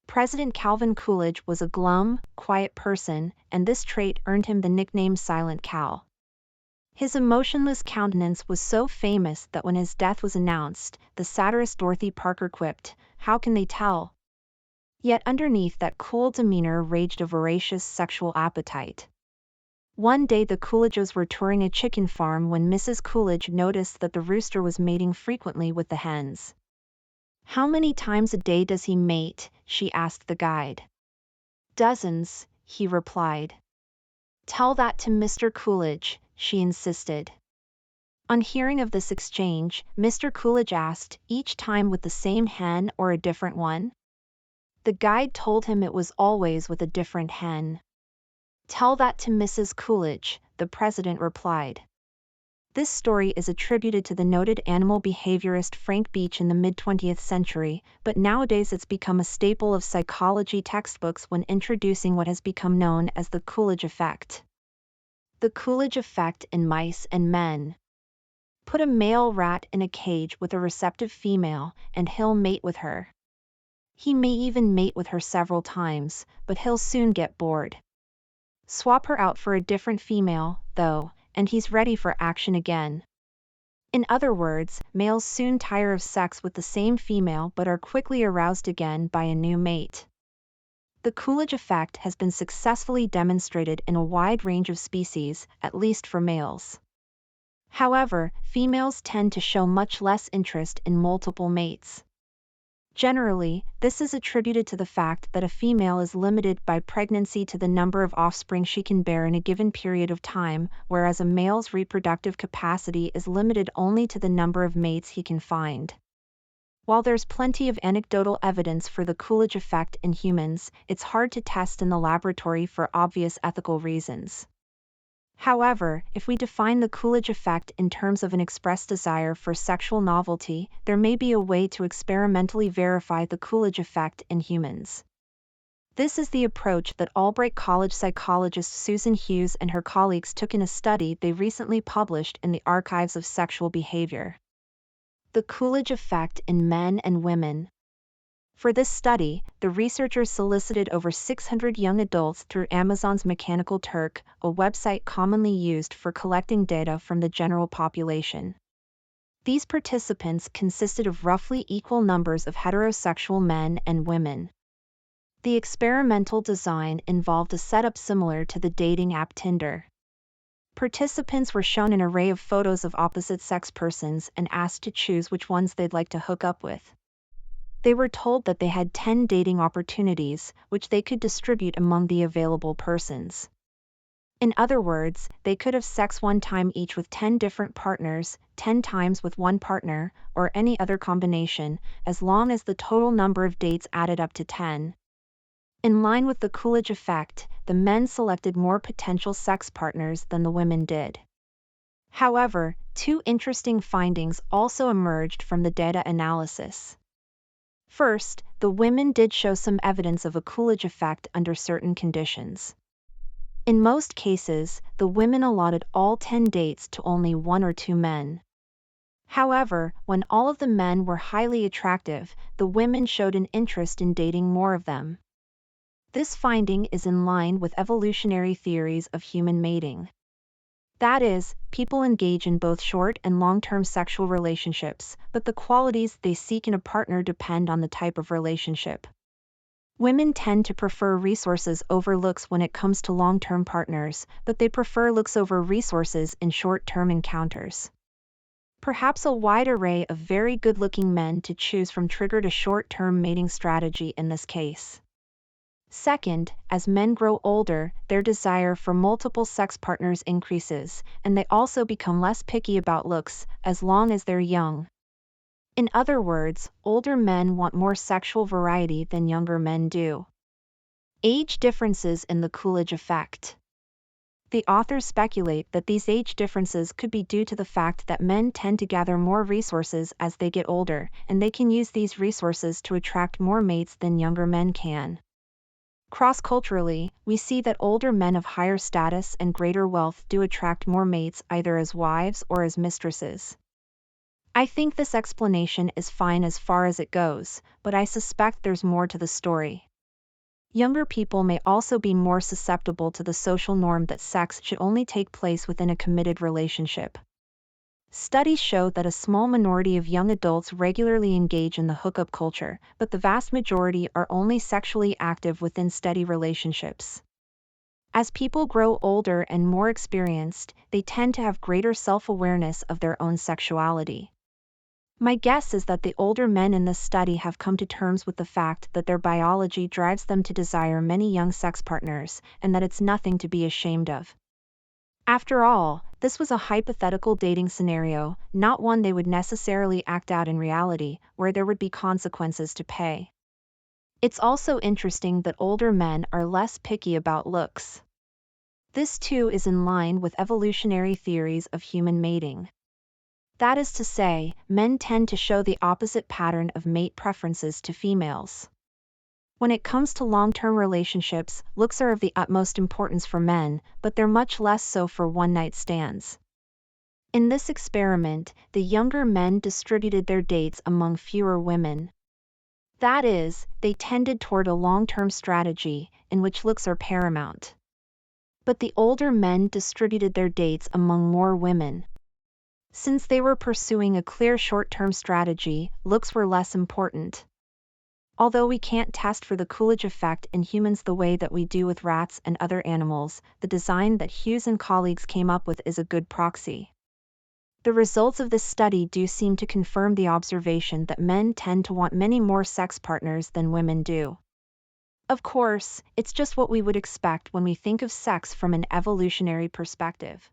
President Calvin Coolidge was a glum, quiet person, and this trait earned him the nickname Silent Cal. His emotionless countenance was so famous that when his death was announced, the satirist Dorothy Parker quipped, "How can they tell?" Yet underneath that cool demeanor raged a voracious sexual appetite. One day the Coolidges were touring a chicken farm when Mrs. Coolidge noticed that the rooster was mating frequently with the hens. "How many times a day does he mate?" she asked the guide. "Dozens," he replied. "Tell that to Mr. Coolidge," she insisted. On hearing of this exchange, Mr. Coolidge asked, "Each time with the same hen or a different one?" The guide told him it was always with a different hen. "Tell that to Mrs. Coolidge," the president replied. This story is attributed to the noted animal behaviorist Frank Beach in the mid-20th century, but nowadays it's become a staple of psychology textbooks when introducing what has become known as the Coolidge effect. The Coolidge effect in mice and men. Put a male rat in a cage with a receptive female, and he'll mate with her. He may even mate with her several times, but he'll soon get bored. Swap her out for a different female, though, and he's ready for action again. In other words, males soon tire of sex with the same female but are quickly aroused again by a new mate. The Coolidge effect has been successfully demonstrated in a wide range of species, at least for males. However, females tend to show much less interest in multiple mates. Generally, this is attributed to the fact that a female is limited by pregnancy to the number of offspring she can bear in a given period of time, whereas a male's reproductive capacity is limited only to the number of mates he can find. While there's plenty of anecdotal evidence for the Coolidge effect in humans, it's hard to test in the laboratory for obvious ethical reasons. However, if we define the Coolidge effect in terms of an expressed desire for sexual novelty, there may be a way to experimentally verify the Coolidge effect in humans. This is the approach that Albright College psychologist Susan Hughes and her colleagues took in a study they recently published in the Archives of Sexual Behavior. The Coolidge effect in men and women. For this study, the researchers solicited over 600 young adults through Amazon's Mechanical Turk, a website commonly used for collecting data from the general population. These participants consisted of roughly equal numbers of heterosexual men and women. The experimental design involved a setup similar to the dating app Tinder. Participants were shown an array of photos of opposite-sex persons and asked to choose which ones they'd like to hook up with. They were told that they had 10 dating opportunities, which they could distribute among the available persons. In other words, they could have sex one time each with 10 different partners, 10 times with one partner, or any other combination, as long as the total number of dates added up to 10. In line with the Coolidge effect, the men selected more potential sex partners than the women did. However, two interesting findings also emerged from the data analysis. First, the women did show some evidence of a Coolidge effect under certain conditions. In most cases, the women allotted all 10 dates to only one or two men. However, when all of the men were highly attractive, the women showed an interest in dating more of them. This finding is in line with evolutionary theories of human mating. That is, people engage in both short and long-term sexual relationships, but the qualities they seek in a partner depend on the type of relationship. Women tend to prefer resources over looks when it comes to long-term partners, but they prefer looks over resources in short-term encounters. Perhaps a wide array of very good-looking men to choose from triggered a short-term mating strategy in this case. Second, as men grow older, their desire for multiple sex partners increases, and they also become less picky about looks, as long as they're young. In other words, older men want more sexual variety than younger men do. Age differences in the Coolidge effect. The authors speculate that these age differences could be due to the fact that men tend to gather more resources as they get older, and they can use these resources to attract more mates than younger men can. Cross-culturally, we see that older men of higher status and greater wealth do attract more mates either as wives or as mistresses. I think this explanation is fine as far as it goes, but I suspect there's more to the story. Younger people may also be more susceptible to the social norm that sex should only take place within a committed relationship. Studies show that a small minority of young adults regularly engage in the hookup culture, but the vast majority are only sexually active within steady relationships. As people grow older and more experienced, they tend to have greater self-awareness of their own sexuality. My guess is that the older men in this study have come to terms with the fact that their biology drives them to desire many young sex partners, and that it's nothing to be ashamed of. After all, this was a hypothetical dating scenario, not one they would necessarily act out in reality, where there would be consequences to pay. It's also interesting that older men are less picky about looks. This too is in line with evolutionary theories of human mating. That is to say, men tend to show the opposite pattern of mate preferences to females. When it comes to long-term relationships, looks are of the utmost importance for men, but they're much less so for one-night stands. In this experiment, the younger men distributed their dates among fewer women. That is, they tended toward a long-term strategy, in which looks are paramount. But the older men distributed their dates among more women. Since they were pursuing a clear short-term strategy, looks were less important. Although we can't test for the Coolidge effect in humans the way that we do with rats and other animals, the design that Hughes and colleagues came up with is a good proxy. The results of this study do seem to confirm the observation that men tend to want many more sex partners than women do. Of course, it's just what we would expect when we think of sex from an evolutionary perspective.